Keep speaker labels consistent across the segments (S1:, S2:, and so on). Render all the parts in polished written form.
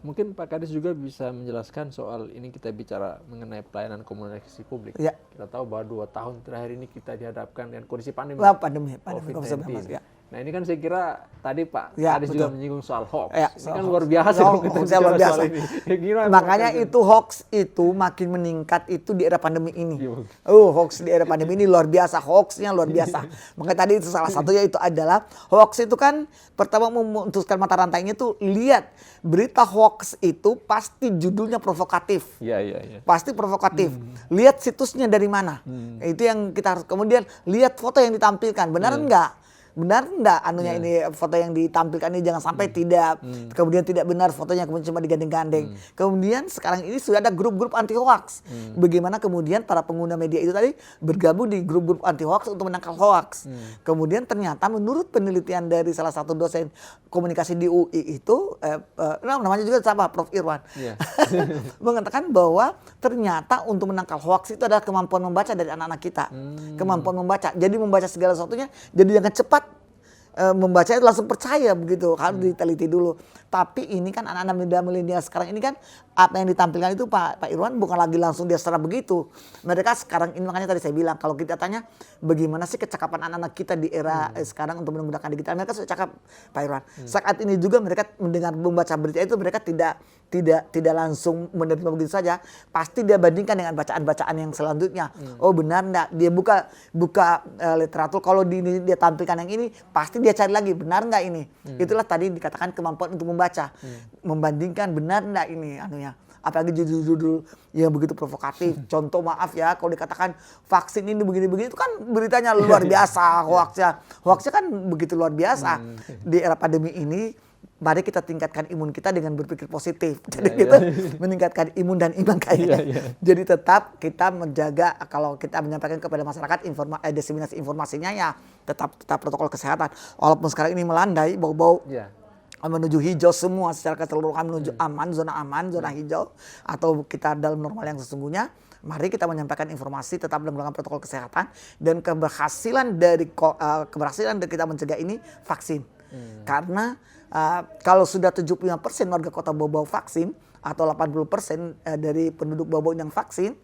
S1: mungkin Pak Kadis juga bisa menjelaskan soal ini, kita bicara mengenai pelayanan komunikasi publik.
S2: Ya.
S1: Kita tahu bahwa 2 tahun terakhir ini kita dihadapkan dengan kondisi pandemi COVID-19.
S2: Ya.
S1: Nah ini kan saya kira tadi Pak
S2: Ya,
S1: Kadis juga menyinggung soal hoax.
S2: Ya,
S1: Ini
S2: soal
S1: kan
S2: hoax.
S1: luar biasa
S2: Hoax,
S1: kita
S2: hoax
S1: bicara
S2: luar biasa.
S1: soal ini. Ya, gimana,
S2: Makanya
S1: Pak Kadis?
S2: itu hoax itu makin meningkat itu di era pandemi ini.
S1: Iya.
S2: Hoax di era pandemi ini luar biasa, hoaxnya luar biasa. Makanya tadi itu salah satunya itu adalah hoax itu kan pertama memutuskan mata rantainya tuh, lihat berita hoax itu pasti judulnya provokatif.
S1: Iya.
S2: Pasti provokatif. Lihat situsnya dari mana. Itu yang kita harus, kemudian lihat foto yang ditampilkan. Benar enggak? Benar enggak anunya ini foto yang ditampilkan ini, jangan sampai tidak. Kemudian tidak benar fotonya, kemudian cuma digandeng-gandeng. Kemudian sekarang ini sudah ada grup-grup anti hoax. Bagaimana kemudian para pengguna media itu tadi bergabung di grup-grup anti hoax untuk menangkal hoax. Kemudian ternyata menurut penelitian dari salah satu dosen komunikasi di UI itu namanya juga sama, Prof Irwan. Mengatakan bahwa ternyata untuk menangkal hoax itu adalah kemampuan membaca dari anak-anak kita. Kemampuan membaca. Jadi membaca segala sesuatunya, jadi jangan cepat membaca itu langsung percaya begitu, harus diteliti dulu. Tapi ini kan anak-anak muda milenial sekarang ini kan apa yang ditampilkan itu Pak Irwan bukan lagi langsung dia secara begitu. Mereka sekarang ini, makanya tadi saya bilang kalau kita tanya bagaimana sih kecakapan anak-anak kita di era sekarang untuk menggunakan digital, mereka sudah cakap Pak Irwan. Saat ini juga mereka mendengar membaca berita itu mereka tidak langsung menerima begitu saja, pasti dia bandingkan dengan bacaan-bacaan yang selanjutnya. Oh benar enggak, dia buka literatur, kalau dia tampilkan yang ini pasti dia cari lagi benar enggak ini. Itulah tadi dikatakan kemampuan untuk membaca, membandingkan benar enggak ini anunya. Apalagi judul-judul yang begitu provokatif. Contoh maaf ya, kalau dikatakan vaksin ini begini-begini itu kan beritanya luar biasa, hoaxnya kan begitu luar biasa. Di era pandemi ini mari kita tingkatkan imun kita dengan berpikir positif. Jadi kita meningkatkan imun dan iman kayaknya. Jadi tetap kita menjaga, kalau kita menyampaikan kepada masyarakat diseminasi informasinya ya tetap protokol kesehatan. Walaupun sekarang ini melandai bau-bau menuju hijau semua secara keseluruhan, menuju aman, zona hijau atau kita dalam normal yang sesungguhnya. Mari kita menyampaikan informasi, tetap melakukan protokol kesehatan, dan keberhasilan dari kita mencegah ini vaksin. Karena kalau sudah 75% warga kota Bau-Bau vaksin atau 80% dari penduduk Bau-Bau yang vaksin,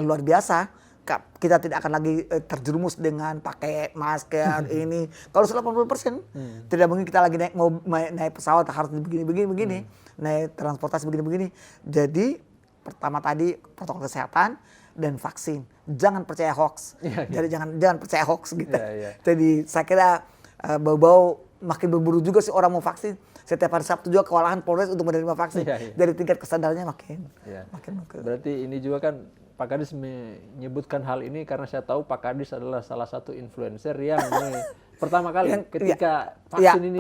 S2: luar biasa. Kita tidak akan lagi terjerumus dengan pakai masker ini. Kalau sudah 80%, tidak mungkin kita lagi naik pesawat harus begini, naik transportasi begini. Jadi pertama tadi protokol kesehatan dan vaksin. Jangan percaya hoax. Jadi jangan percaya hoax gitu. Jadi saya kira Bau-Bau makin berburu juga sih orang mau vaksin. Setiap hari Sabtu juga kewalahan Polres untuk menerima vaksin. Dari tingkat kesadarannya makin.
S1: Berarti ini juga kan Pak Kadis menyebutkan hal ini karena saya tahu Pak Kadis adalah salah satu influencer yang pertama kali ketika
S2: vaksin ini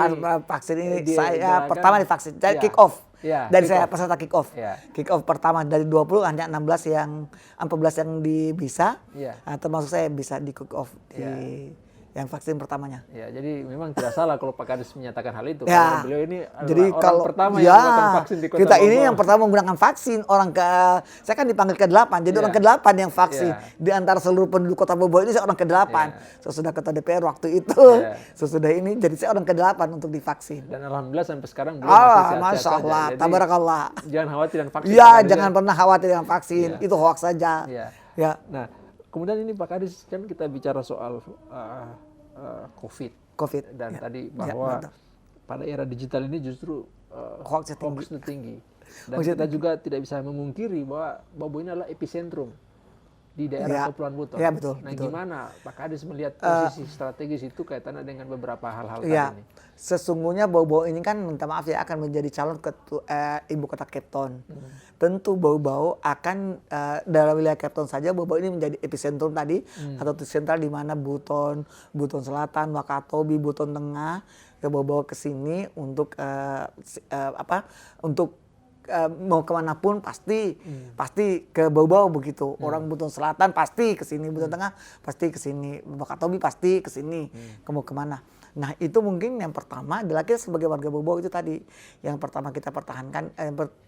S2: saya pertama divaksin, saya kick off. Dari saya peserta kick off. Kick off pertama dari 20 hanya 14 yang bisa. Termasuk saya bisa di kick off yang vaksin pertamanya.
S1: Jadi memang tidak salah kalau Pak Kadis menyatakan hal itu. Karena beliau ini adalah orang pertama yang menggunakan vaksin di Kota
S2: kita
S1: Bogor.
S2: ini yang pertama menggunakan vaksin. Saya kan dipanggil ke-8, jadi orang ke-8 yang vaksin. Di antara seluruh penduduk Kota Bogor ini saya orang ke-8. Sesudah ketua DPR waktu itu, sesudah ini jadi saya orang ke-8 untuk divaksin.
S1: Dan alhamdulillah sampai sekarang beliau masih sehat-sehat
S2: Masya Allah,
S1: saja.
S2: tabarakallah.
S1: Jangan khawatir dengan vaksin.
S2: Jangan pernah khawatir dengan vaksin. Itu hoax saja.
S1: Nah, kemudian ini Pak Kadis kan kita bicara soal COVID. Dan tadi bahwa pada era digital ini justru hoax itu tinggi. Dan kita juga tidak bisa memungkiri bahwa Bau-Bau ini adalah epicentrum di daerah Kepulauan Buton. Nah, gimana Pak Kadis melihat posisi strategis itu kaitannya dengan beberapa hal-hal tadi ini?
S2: Sesungguhnya Bau-Bau ini kan minta maaf ya akan menjadi calon ibu kota Cape Town. Tentu Bau-Bau akan dalam wilayah Cape Town saja Bau-Bau ini menjadi epicentrum tadi atau sentral di mana Buton Selatan, Wakatobi, Buton Tengah ke Bau-Bau ke sini untuk mau kemanapun pasti ke Bau-Bau begitu. Orang Buton Selatan pasti ke sini, Buton Tengah pasti ke sini, Wakatobi pasti ke sini. Mau kemana? Nah itu mungkin yang pertama adalah kita sebagai warga Bau-Bau itu tadi yang pertama kita pertahankan,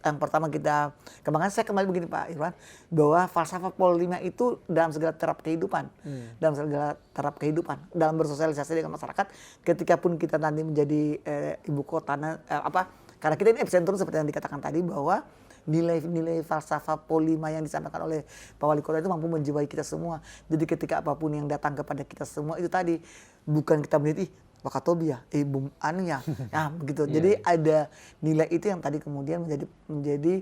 S2: yang pertama kita kembangkan. Saya kembali begini Pak Irwan, bahwa falsafah Pol 5 itu dalam segala terap kehidupan, dalam bersosialisasi dengan masyarakat. Ketika pun kita nanti menjadi ibu kota Karena kita ini epicentrum seperti yang dikatakan tadi bahwa nilai-nilai falsafah polima yang disampaikan oleh Pak Wali Kota itu mampu menjiwai kita semua. Jadi ketika apapun yang datang kepada kita semua itu tadi bukan kita melihat Wakatobia, bum anunya, nah begitu. Jadi ada nilai itu yang tadi kemudian menjadi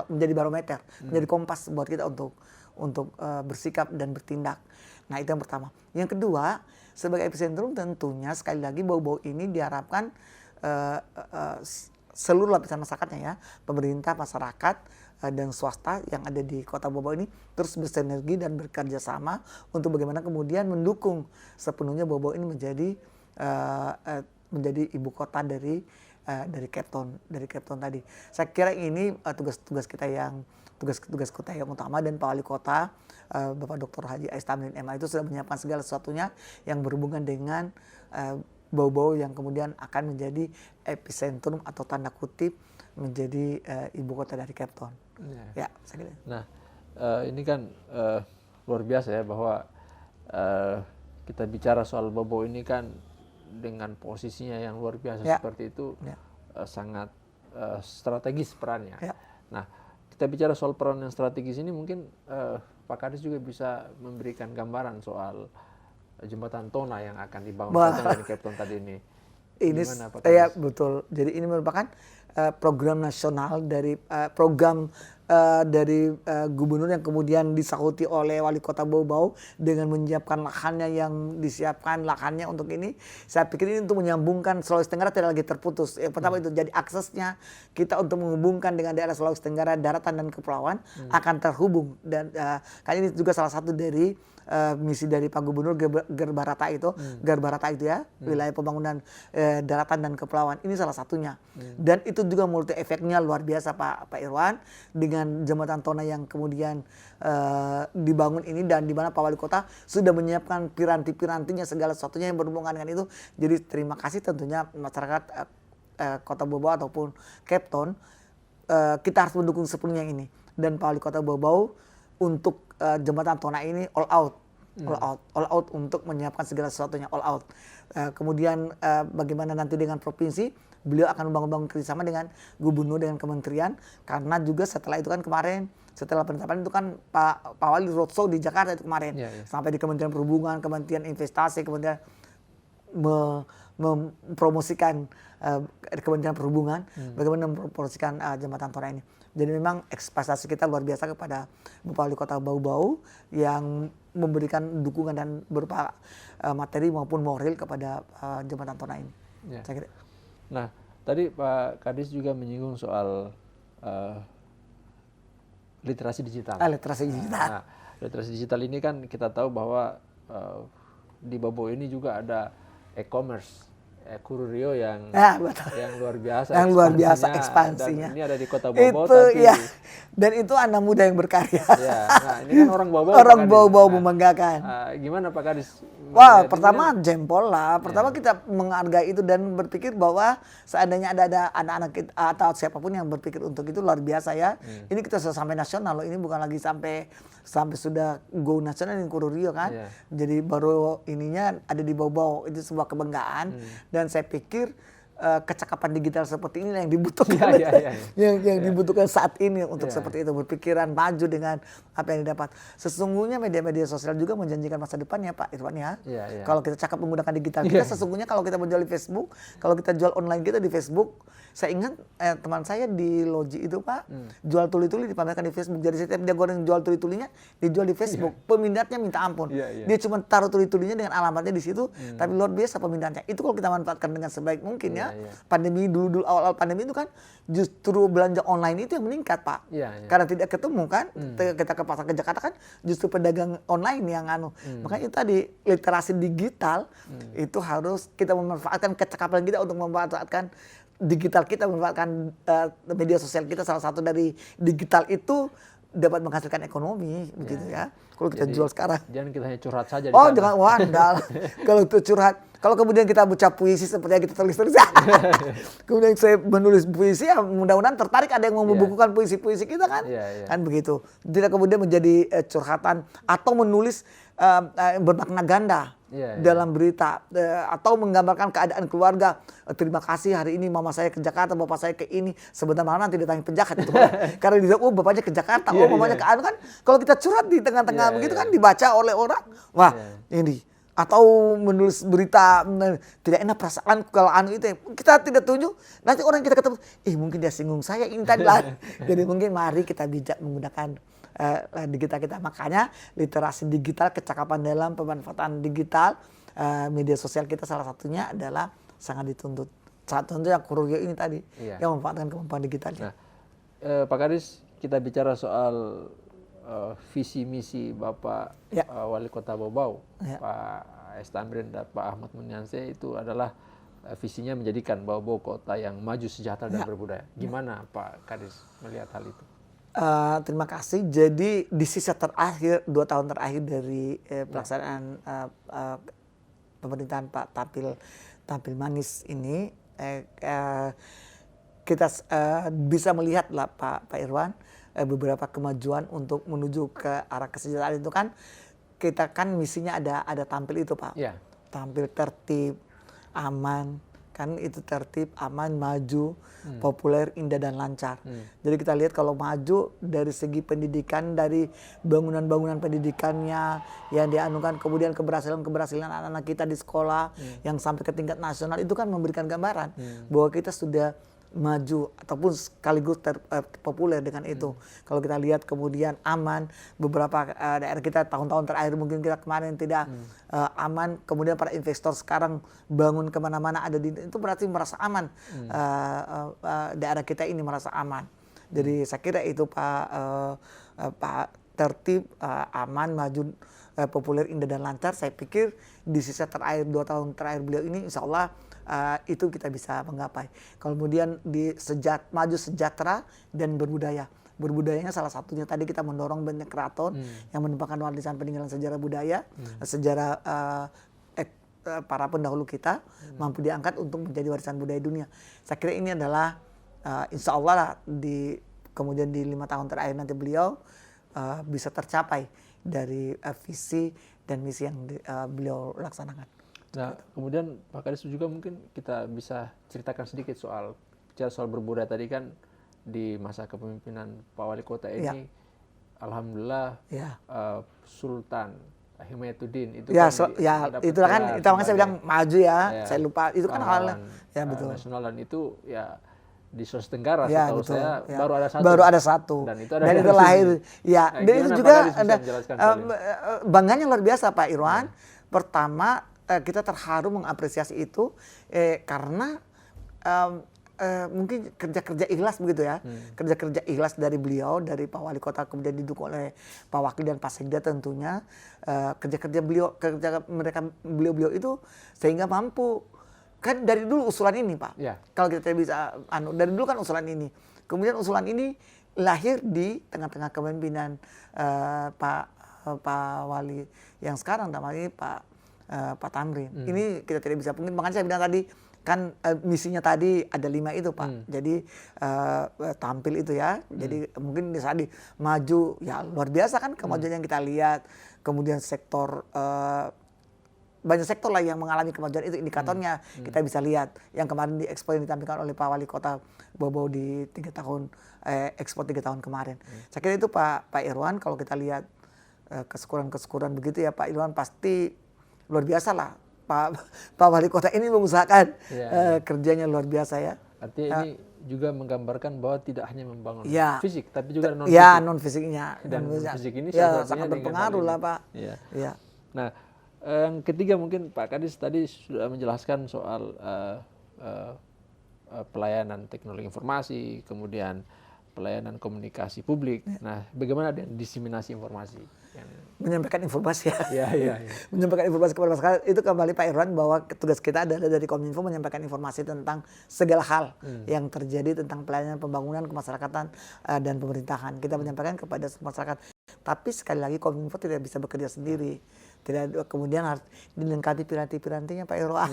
S2: menjadi barometer, menjadi kompas buat kita untuk bersikap dan bertindak. Nah itu yang pertama. Yang kedua, sebagai epicentrum tentunya sekali lagi bau-bau ini diharapkan seluruh lapisan masyarakatnya ya, pemerintah, masyarakat, dan swasta yang ada di Kota Bau Bau ini terus bersinergi dan bekerja sama untuk bagaimana kemudian mendukung sepenuhnya Bau Bau ini menjadi ibu kota dari Cape Town tadi. Saya kira ini tugas kita yang utama, dan Pak Wali Kota Bapak Dr. Haji Ais Tamrin MA itu sudah menyiapkan segala sesuatunya yang berhubungan dengan Bau-Bau yang kemudian akan menjadi epicentrum atau tanda kutip menjadi ibu kota dari Cape Town. Ya, saya kira.
S1: Nah, ini kan luar biasa ya bahwa kita bicara soal Bau-Bau ini kan dengan posisinya yang luar biasa seperti itu sangat strategis perannya. Nah, kita bicara soal peran yang strategis ini mungkin Pak Kadis juga bisa memberikan gambaran soal jembatan Tona yang akan dibangun di Cape Town tadi ini.
S2: Ini saya betul. Jadi ini merupakan program nasional dari gubernur yang kemudian disahuti oleh wali kota Bau Bau dengan menyiapkan lahannya yang disiapkan lahannya untuk ini. Saya pikir ini untuk menyambungkan Sulawesi Tenggara tidak lagi terputus. Yang pertama itu jadi aksesnya kita untuk menghubungkan dengan daerah Sulawesi Tenggara daratan dan kepulauan akan terhubung, dan kan ini juga salah satu dari misi dari Pak Gubernur Gerbarata itu ya, wilayah pembangunan daratan dan kepulauan ini salah satunya. Dan itu juga multi efeknya luar biasa Pak Irwan dengan jembatan Tona yang kemudian dibangun ini, dan di mana Pak Wali Kota sudah menyiapkan piranti-pirantinya segala sesuatunya yang berhubungan dengan itu. Jadi terima kasih tentunya masyarakat Kota Bau Bau ataupun Cape Town, kita harus mendukung sepenuhnya ini, dan Pak Wali Kota Bau Bau untuk jembatan Tona ini all out untuk menyiapkan segala sesuatunya, all out. Kemudian bagaimana nanti dengan provinsi, beliau akan membangun kerjasama dengan gubernur, dengan kementerian, karena juga setelah itu kan kemarin setelah penetapan itu kan Pak Wali roadshow di Jakarta itu kemarin, sampai di Kementerian Perhubungan, Kementerian Investasi, kemudian mempromosikan Kementerian Perhubungan bagaimana mempromosikan jembatan Tona ini. Jadi memang ekspektasi kita luar biasa kepada Bapak Wali Kota Bau Bau yang memberikan dukungan dan berupa materi maupun moral kepada jembatan Tona ini. Saya kira.
S1: Nah, tadi Pak Kadis juga menyinggung soal literasi digital.
S2: Literasi digital.
S1: Nah, literasi digital ini kan kita tahu bahwa di Bau Bau ini juga ada e-commerce. Kururio yang luar biasa, ekspansinya. Dan ini ada di Kota Bau Bau,
S2: dan itu anak muda yang berkarya.
S1: Nah ini kan orang Bau Bau.
S2: Orang Bau Bau membanggakan.
S1: Gimana Pak Kadis?
S2: Wah, pertama jempol lah. Pertama kita menghargai itu dan berpikir bahwa seandainya ada anak-anak kita atau siapapun yang berpikir untuk itu luar biasa ya. Ini kita sudah sampai nasional loh. Ini bukan lagi sampai sudah go nasional yang Kururio kan. Jadi baru ininya ada di Bau Bau. Itu sebuah kebanggaan. Dan saya pikir kecakapan digital seperti ini yang dibutuhkan, yang dibutuhkan saat ini untuk seperti itu, berpikiran maju dengan apa yang didapat. Sesungguhnya media-media sosial juga menjanjikan masa depan ya Pak Irwan ya. Kalau kita cakap menggunakan digital, kita sesungguhnya kalau kita menjual di Facebook, kalau kita jual online kita di Facebook, saya ingat teman saya di Loji itu Pak, jual tuli-tuli dipamerkan di Facebook. Jadi setiap dia goreng jual tuli-tulinya, dijual di Facebook. Peminatnya minta ampun. Dia cuma taruh tuli-tulinya dengan alamatnya di situ, tapi luar biasa peminatnya. Itu kalau kita manfaatkan dengan sebaik mungkin ya. Pandemi dulu awal pandemi itu kan justru belanja online itu yang meningkat Pak. Karena tidak ketemu kan, kita ke pasar ke Jakarta kan justru pedagang online yang makanya itu tadi literasi digital itu harus kita memanfaatkan kecakapan kita untuk memanfaatkan digital kita, memanfaatkan media sosial kita. Salah satu dari digital itu dapat menghasilkan ekonomi begitu ya. Kalau kita jual sekarang.
S1: Jangan kita hanya curhat saja.
S2: Jangan wandal. Kalau itu curhat, Kalau kemudian kita baca puisi seperti yang kita tulis, kemudian saya menulis puisi, ya mudah-mudahan tertarik ada yang mau membukukan puisi-puisi kita kan, kan begitu. Tidak kemudian menjadi curhatan atau menulis bermakna ganda dalam berita atau menggambarkan keadaan keluarga. Terima kasih hari ini mama saya ke Jakarta, bapak saya ke ini. Sebentar malam nanti ditanya penjahat itu. Karena dia oh bapaknya ke Jakarta, oh mamanya ke anu kan. Kalau kita curhat di tengah-tengah begitu kan dibaca oleh orang. Wah, ini atau menulis berita tidak enak perasaan kalau anu itu kita tidak tunjuk, nanti orang kita ketemu mungkin dia singgung saya ini tadi lah. Jadi mungkin mari kita bijak menggunakan digital kita. Makanya literasi digital, kecakapan dalam pemanfaatan digital, media sosial kita salah satunya adalah sangat dituntut. Saat contoh yang Kuroyo ini tadi yang memanfaatkan kemampuan digitalnya.
S1: Nah, Pak Kadis, kita bicara soal visi misi Bapak Wali Kota Bau-Bau, Pak S. Tamrin dan Pak Ahmad Muniansyah itu adalah visinya menjadikan Bau-Bau kota yang maju, sejahtera dan berbudaya. Gimana Pak Kadis melihat hal itu?
S2: Terima kasih. Jadi di sisa terakhir 2 tahun terakhir dari pelaksanaan pemerintahan Pak Tampil Manis ini, kita bisa melihat lah Pak Irwan beberapa kemajuan untuk menuju ke arah kesejahteraan itu kan. Kita kan misinya ada tampil itu Pak, tampil tertib, aman, kan itu tertib, aman, maju, populer, indah dan lancar. Jadi kita lihat kalau maju dari segi pendidikan, dari bangunan-bangunan pendidikannya yang dianukan, kemudian keberhasilan anak-anak kita di sekolah yang sampai ke tingkat nasional itu kan memberikan gambaran bahwa kita sudah maju ataupun sekaligus populer dengan itu. Kalau kita lihat kemudian aman, beberapa daerah kita tahun-tahun terakhir mungkin kita kemarin tidak aman, kemudian para investor sekarang bangun kemana-mana ada di itu berarti merasa aman. Daerah kita ini merasa aman. Jadi saya kira itu Pak tertib, aman, maju, populer, indah dan lancar. Saya pikir di sisa terakhir 2 tahun terakhir beliau ini insya Allah itu kita bisa menggapai. Kemudian maju sejahtera dan berbudaya. Berbudayanya salah satunya tadi kita mendorong banyak keraton yang menumpahkan warisan peninggalan sejarah budaya, sejarah para pendahulu kita mampu diangkat untuk menjadi warisan budaya dunia. Saya kira ini adalah insya Allah lah kemudian di 5 tahun terakhir nanti beliau bisa tercapai dari visi dan misi yang beliau laksanakan.
S1: Nah, kemudian Pak Kadis juga mungkin kita bisa ceritakan sedikit soal berbudaya tadi kan di masa kepemimpinan Pak Wali Kota ini, alhamdulillah Sultan Himayatuddin itu
S2: itu kan itu makanya saya bilang maju saya lupa itu kan awalnya betul
S1: nasional dan itu di Sulawesi Tenggara setahu saya
S2: baru ada satu dan itu lahir dan itu juga ada bangganya luar biasa Pak Irwan. Pertama kita terharu mengapresiasi itu karena mungkin kerja-kerja ikhlas begitu ya, kerja-kerja ikhlas dari beliau, dari Pak Wali Kota kemudian didukung oleh Pak Wakil dan Pak Sekda tentunya, kerja-kerja beliau itu sehingga mampu kan dari dulu usulan ini Pak. Kalau kita bisa dari dulu kan usulan ini, kemudian usulan ini lahir di tengah-tengah kepemimpinan Pak Wali yang sekarang namanya Pak Tamrin. Ini kita tidak bisa pungkiri. Makanya saya bilang tadi kan misinya tadi ada 5 itu Pak. Jadi tampil itu ya. Jadi mungkin di saat maju ya luar biasa kan kemajuan yang kita lihat. Kemudian sektor banyak sektor lah yang mengalami kemajuan itu indikatornya kita bisa lihat. Yang kemarin di Expo yang ditampilkan oleh Pak Wali Kota Bau-Bau di 3 tahun Expo 3 tahun kemarin. Saya kira itu Pak Irwan kalau kita lihat kesekuran begitu ya Pak Irwan pasti luar biasa lah Pak Wali Kota ini mengusahakan kerjanya luar biasa ya.
S1: Artinya ini juga menggambarkan bahwa tidak hanya membangun fisik tapi juga non fisik.
S2: Non fisiknya.
S1: Dan non fisik ini
S2: sangat berpengaruh lah Pak.
S1: Nah, yang ketiga mungkin Pak Kadis tadi sudah menjelaskan soal pelayanan teknologi informasi, kemudian pelayanan komunikasi publik. Nah, bagaimana dengan diseminasi informasi?
S2: Menyampaikan informasi menyampaikan informasi kepada masyarakat itu kembali Pak Irwan bahwa tugas kita adalah dari Kominfo menyampaikan informasi tentang segala hal yang terjadi tentang pelayanan pembangunan kemasyarakatan dan pemerintahan. Kita menyampaikan kepada masyarakat Tapi sekali lagi Kominfo tidak bisa bekerja sendiri. Tidak, kemudian harus dilengkapi piranti-pirantinya Pak Irwan.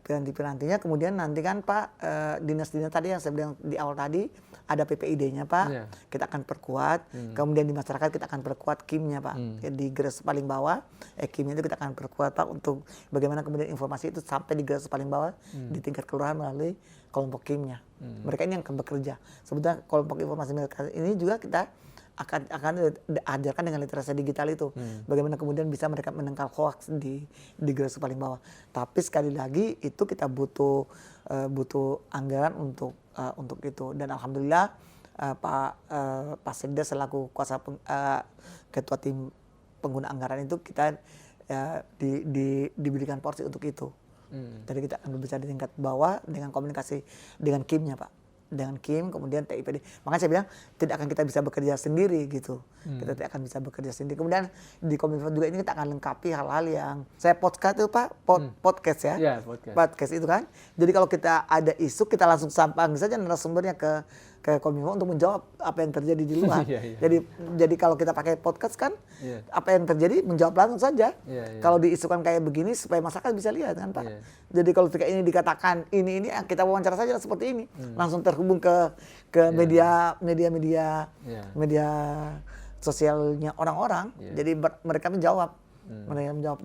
S2: Piranti-pirantinya kemudian nanti kan Pak, dinas-dinas tadi yang saya bilang di awal tadi ada PPID-nya Pak, kita akan perkuat. Kemudian di masyarakat kita akan perkuat KIM-nya Pak. Di garis paling bawah, KIM-nya itu kita akan perkuat Pak untuk bagaimana kemudian informasi itu sampai di garis paling bawah di tingkat kelurahan melalui kelompok KIM-nya. Mereka ini yang akan bekerja. Sebetulnya kelompok informasi mereka ini juga kita akan ajarkan dengan literasi digital itu. Bagaimana kemudian bisa mereka menangkal hoax di garis paling bawah. Tapi sekali lagi itu kita butuh anggaran untuk itu. Dan alhamdulillah Pak Sekda selaku ketua tim pengguna anggaran itu kita diberikan porsi untuk itu. Jadi kita akan berbicara di tingkat bawah dengan komunikasi dengan KIM-nya Pak. Dengan KIM, kemudian TIPD. Makanya saya bilang tidak akan kita bisa bekerja sendiri gitu. Kita tidak akan bisa bekerja sendiri. Kemudian di Kominfo juga ini kita akan lengkapi hal-hal yang saya podcast itu Pak, podcast ya.
S1: Yeah,
S2: podcast itu kan. Jadi kalau kita ada isu kita langsung panggil saja narasumbernya ke Kominfo untuk menjawab apa yang terjadi di luar. Jadi kalau kita pakai podcast kan apa yang terjadi menjawab langsung saja. Kalau diisukan kayak begini supaya masyarakat bisa lihat kan Pak. Jadi kalau ketika ini dikatakan ini kita wawancara saja seperti ini, langsung terhubung ke media sosialnya orang-orang. Jadi mereka menjawab.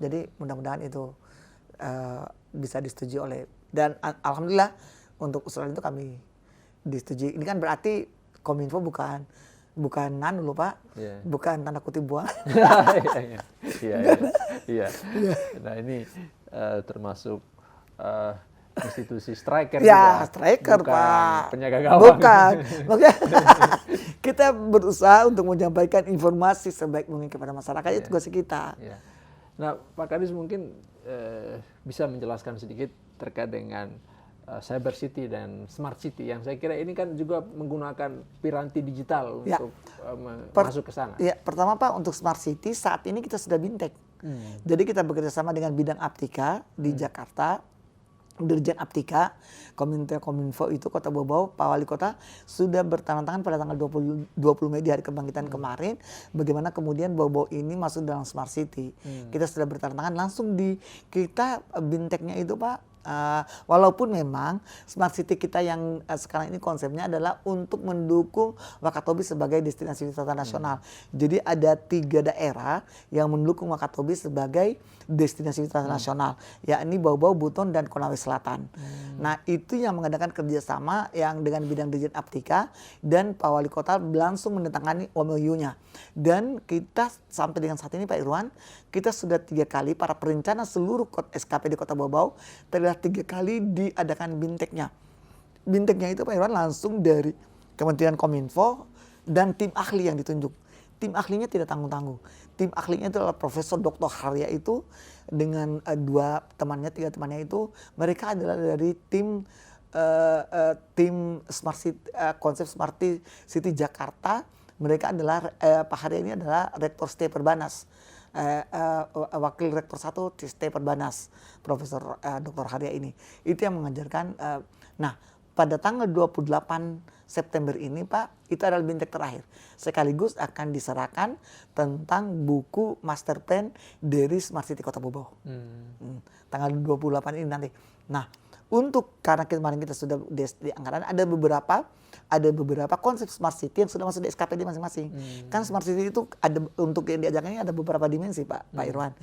S2: Jadi mudah-mudahan itu bisa disetujui oleh, dan alhamdulillah untuk usulan itu kami disetujui. Ini kan berarti Kominfo bukan nanu loh Pak, bukan tanda kutip buang.
S1: Iya. Nah ini termasuk institusi striker
S2: ya,
S1: juga.
S2: Striker
S1: bukan
S2: Pak.
S1: Penjaga gawang.
S2: Bukan. Makanya kita berusaha untuk menyampaikan informasi sebaik mungkin kepada masyarakat, itu tugas kita.
S1: Nah Pak Kadis mungkin bisa menjelaskan sedikit terkait dengan Cyber City dan Smart City yang saya kira ini kan juga menggunakan piranti digital untuk masuk ke sana.
S2: Ya, pertama Pak, untuk Smart City saat ini kita sudah bintek. Jadi kita bekerja sama dengan bidang Aptika di Jakarta, Dirjen Aptika, Kominfo itu Kota Bau-Bau, Pak Wali Kota sudah bertangan-tangan pada tanggal 20 Mei di hari kebangkitan kemarin, bagaimana kemudian Bau-Bau ini masuk dalam Smart City. Kita sudah bertangan-tangan langsung kita binteknya itu Pak. Walaupun memang Smart City kita yang sekarang ini konsepnya adalah untuk mendukung Wakatobi sebagai destinasi wisata nasional. Jadi ada 3 daerah yang mendukung Wakatobi sebagai destinasi wisata nasional, yakni Bau-Bau, Buton, dan Konawe Selatan. Nah itu yang mengadakan kerjasama yang dengan bidang Dirjen Aptika, dan Pak Wali Kota langsung menandatangani MOU-nya. Dan kita sampai dengan saat ini Pak Irwan, kita sudah 3 kali para perencana seluruh SKP di Kota Bau-Bau telah 3 kali diadakan binteknya. Binteknya itu Pak Irwan langsung dari Kementerian Kominfo dan tim ahli yang ditunjuk. Tim ahlinya tidak tanggung-tanggung. Tim ahlinya itu adalah Profesor Dr. Harya itu dengan 3 temannya itu, mereka adalah dari tim Smart City, konsep Smart City Jakarta. Mereka adalah Pak Harya ini adalah Rektor ST Perbanas. Wakil Rektor 1 ST Perbanas, Profesor Dr. Harya ini. Itu yang mengajarkan. Nah, pada tanggal 28 September ini Pak, itu adalah bintek terakhir. Sekaligus akan diserahkan tentang buku master plan dari Smart City Kota Bau-Bau. Tanggal 28 ini nanti. Nah, karena kemarin kita sudah di anggaran, ada beberapa konsep Smart City yang sudah masuk di SKPD masing-masing. Kan Smart City itu ada, untuk yang diajarkan ini ada beberapa dimensi Pak Irwan.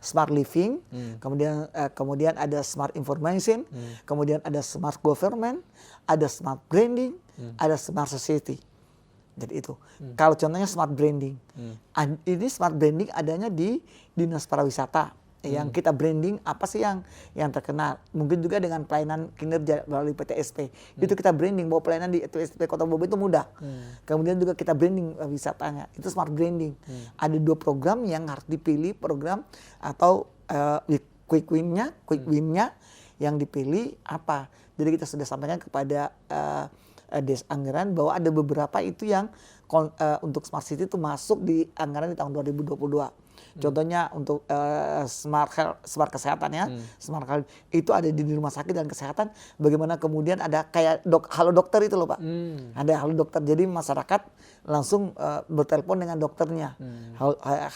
S2: Smart Living, kemudian ada Smart Information, kemudian ada Smart Government, ada Smart Branding, ada Smart Society. Jadi itu. Kalau contohnya Smart Branding, ini Smart Branding adanya di Dinas Pariwisata. Yang kita branding apa sih yang terkenal, mungkin juga dengan pelayanan kinerja melalui PTSP. Itu kita branding bahwa pelayanan di PTSP Kota Bau-Bau itu mudah. Kemudian juga kita branding wisatanya, itu smart branding. Ada 2 program yang harus dipilih, program atau quick win-nya yang dipilih apa. Jadi kita sudah sampaikan kepada anggaran bahwa ada beberapa itu yang untuk smart city itu masuk di anggaran di tahun 2022. Contohnya untuk smart kesehatan ya, smart health itu ada di rumah sakit dan kesehatan. Bagaimana kemudian ada kayak halo dokter itu loh Pak, ada halo dokter. Jadi masyarakat langsung bertelepon dengan dokternya,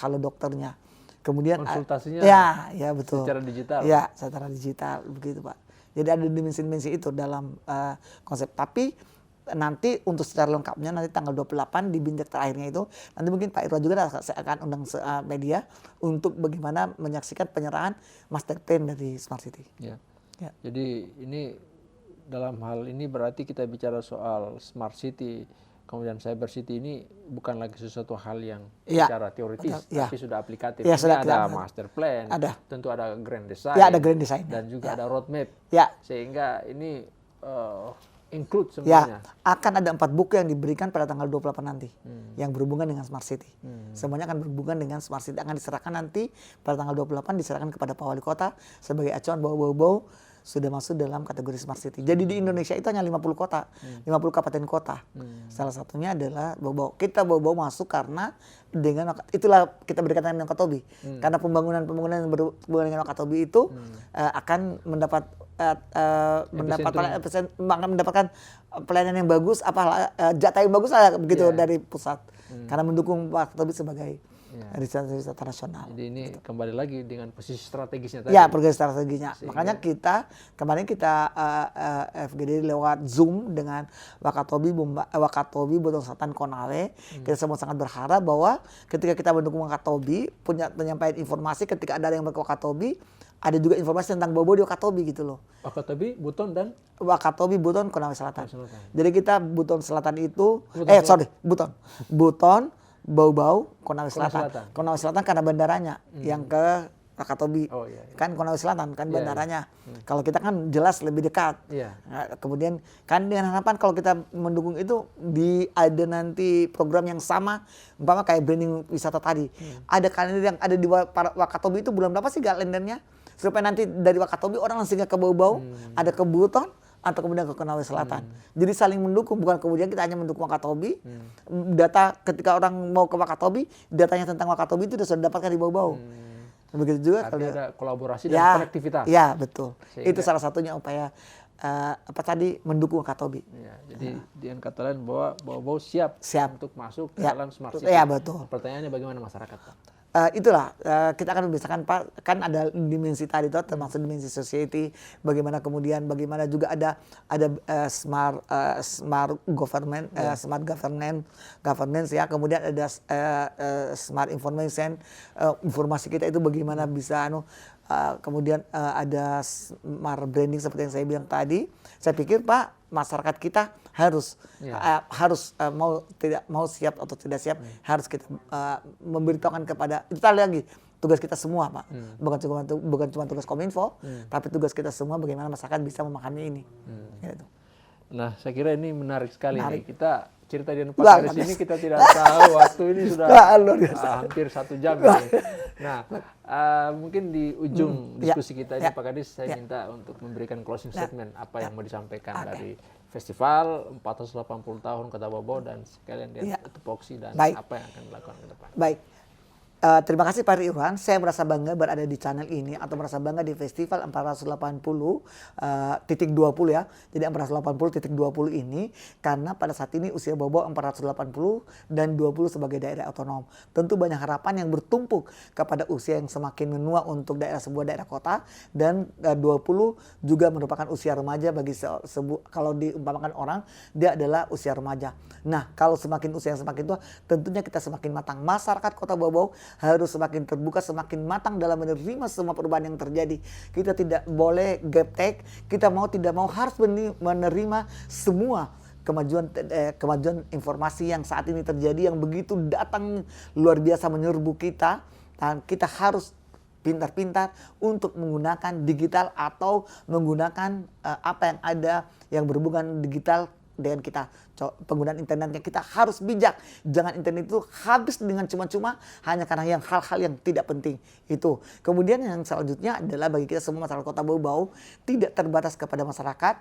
S2: halo dokternya. Kemudian
S1: konsultasinya,
S2: ya betul.
S1: Secara digital.
S2: Ya, secara digital begitu Pak. Jadi ada dimensi-dimensi itu dalam konsep. Tapi nanti untuk secara lengkapnya nanti tanggal 28 di bintek terakhirnya itu nanti mungkin Pak Irwan juga saya akan undang media untuk bagaimana menyaksikan penyerahan master plan dari Smart City.
S1: Ya. Jadi ini dalam hal ini berarti kita bicara soal Smart City kemudian Cyber City ini bukan lagi sesuatu hal yang secara teoritis tapi sudah aplikatif.
S2: Ya,
S1: ini ada master plan, tentu ada grand design,
S2: ada grand design
S1: dan juga ada roadmap. Sehingga ini include semuanya.
S2: Akan ada 4 buku yang diberikan pada tanggal 28 nanti yang berhubungan dengan Smart City. Semuanya akan berhubungan dengan Smart City, akan diserahkan nanti pada tanggal 28 diserahkan kepada Pak Wali Kota sebagai acuan bahwa Bau-Bau sudah masuk dalam kategori Smart City. Jadi di Indonesia itu hanya 50 kota, 50 kabupaten kota. Salah satunya adalah Bau-Bau. Kita Bau-Bau masuk karena dengan itulah kita berdekatan dengan Wakatobi. Karena pembangunan yang berhubungan dengan Wakatobi itu akan mendapatkan pelayanan yang bagus, jatah yang bagus lah begitu dari pusat. Karena mendukung Wakatobi sebagai wisata nasional.
S1: Jadi ini kembali lagi dengan posisi strategisnya tadi.
S2: Ya, posisi strateginya. Makanya kemarin kita FGD lewat Zoom dengan Wakatobi Buton Selatan Konawe. Kita semua sangat berharap bahwa ketika kita mendukung Wakatobi, punya penyampaian informasi ketika ada yang ke Wakatobi, ada juga informasi tentang Bau-Bau di Wakatobi gitu loh.
S1: Wakatobi, Buton dan
S2: Wakatobi, Buton, Konawe Selatan. Jadi kita Buton Selatan itu Buton, Bau-Bau, Konawe Selatan. Konawe Selatan karena bandaranya yang ke Wakatobi. Kan Konawe Selatan kan bandaranya. Kalau kita kan jelas lebih dekat. Nah, kemudian kan dengan harapan kalau kita mendukung itu ada nanti program yang sama, umpama kayak branding wisata tadi. Ada kalender yang ada di Wakatobi itu bulan berapa sih kalendernya? Supaya nanti dari Wakatobi orang langsung ke Bau-Bau, ada ke Buton, atau kemudian ke Konawe Selatan. Jadi saling mendukung, bukan kemudian kita hanya mendukung Wakatobi. Data ketika orang mau ke Wakatobi, datanya tentang Wakatobi itu sudah dapatkan di Bau-Bau. Begitu juga
S1: kalau ada kolaborasi dan konektivitas.
S2: Ya, betul. Itu salah satunya upaya mendukung Wakatobi.
S1: Jadi dengan kata lain bahwa Bau-Bau siap untuk masuk ke dalam Smart City.
S2: Ya, betul.
S1: Pertanyaannya bagaimana masyarakat, Pak?
S2: Itulah kita akan membiasakan Pak, kan ada dimensi tadi itu termasuk dimensi society, bagaimana juga ada smart government, smart governance ya, kemudian ada smart information, informasi kita itu bagaimana bisa kemudian ada smart branding seperti yang saya bilang tadi. Saya pikir Pak, masyarakat kita harus mau siap atau tidak siap, harus kita memberitahukan kepada, itu lagi tugas kita semua Pak, bukan cuma tugas Kominfo, tapi tugas kita semua bagaimana masyarakat bisa memahami ini. Gitu.
S1: Nah, saya kira ini menarik sekali nih. Kita cerita di Pak Kris ini kita tidak tahu waktu ini sudah hampir 1 jam ini. Nah, mungkin di ujung diskusi kita ini Pak Kadis, saya minta untuk memberikan closing statement apa yang mau disampaikan dari festival 480 tahun Kota Bau-Bau dan sekalian dia tupoksi dan apa yang akan dilakukan ke depan.
S2: Baik. Terima kasih Pak Irwan, saya merasa bangga berada di channel ini atau merasa bangga di festival 480.20 ya. Jadi 480.20 ini karena pada saat ini usia Bau-Bau 480 dan 20 sebagai daerah otonom. Tentu banyak harapan yang bertumpuk kepada usia yang semakin menua untuk sebuah daerah kota, dan 20 juga merupakan usia remaja bagi kalau diumpamakan orang dia adalah usia remaja. Nah, kalau semakin usia yang semakin tua, tentunya kita semakin matang. Masyarakat Kota Bau-Bau harus semakin terbuka, semakin matang dalam menerima semua perubahan yang terjadi. Kita tidak boleh gaptek, kita tidak mau harus menerima semua kemajuan informasi yang saat ini terjadi yang begitu datang luar biasa menyerbu kita, dan kita harus pintar-pintar untuk menggunakan digital atau menggunakan apa yang ada yang berhubungan digital dengan kita. Penggunaan internetnya kita harus bijak. Jangan internet itu habis dengan cuma-cuma hanya karena hal-hal yang tidak penting itu. Kemudian yang selanjutnya adalah bagi kita semua masyarakat Kota Bau-Bau tidak terbatas kepada masyarakat,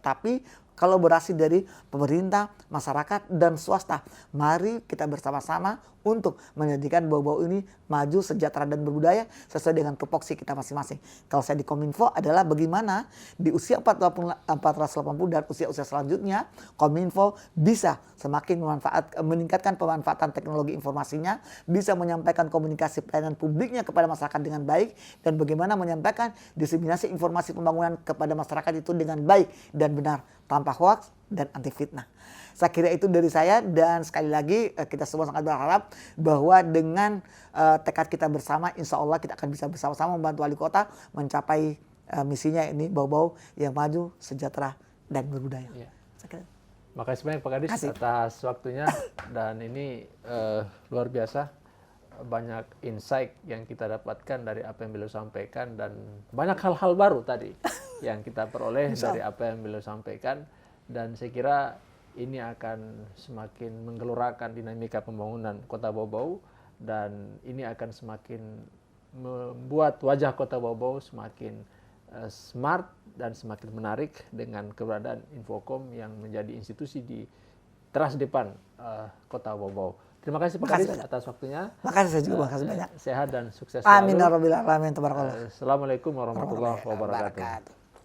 S2: tapi kolaborasi dari pemerintah, masyarakat, dan swasta. Mari kita bersama-sama untuk menjadikan Bau-Bau ini maju, sejahtera, dan berbudaya sesuai dengan tupoksi kita masing-masing. Kalau saya di Kominfo adalah bagaimana di usia 480 dan usia-usia selanjutnya Kominfo bisa semakin meningkatkan pemanfaatan teknologi informasinya, bisa menyampaikan komunikasi pelayanan publiknya kepada masyarakat dengan baik, dan bagaimana menyampaikan diseminasi informasi pembangunan kepada masyarakat itu dengan baik dan benar, tanpa hoaks dan anti fitnah. Saya kira itu dari saya, dan sekali lagi kita semua sangat berharap bahwa dengan tekad kita bersama, insya Allah kita akan bisa bersama-sama membantu wali kota mencapai misinya ini, Bau-Bau yang maju, sejahtera, dan berbudaya.
S1: Ya. Makasih banyak Pak Kadis atas waktunya, dan ini luar biasa, banyak insight yang kita dapatkan dari apa yang beliau sampaikan, dan banyak hal-hal baru tadi yang kita peroleh dari apa yang beliau sampaikan, dan saya kira ini akan semakin menggelorakan dinamika pembangunan Kota Bau-Bau, dan ini akan semakin membuat wajah Kota Bau-Bau semakin smart dan semakin menarik dengan keberadaan Infocom yang menjadi institusi di teras depan Kota Bau-Bau. Terima kasih Pak Kadis atas waktunya.
S2: Makasih saya juga, makasih banyak.
S1: Sehat dan sukses selalu.
S2: Amin ya rabbal alamin. Tabarakallah.
S1: Assalamualaikum warahmatullahi wabarakatuh.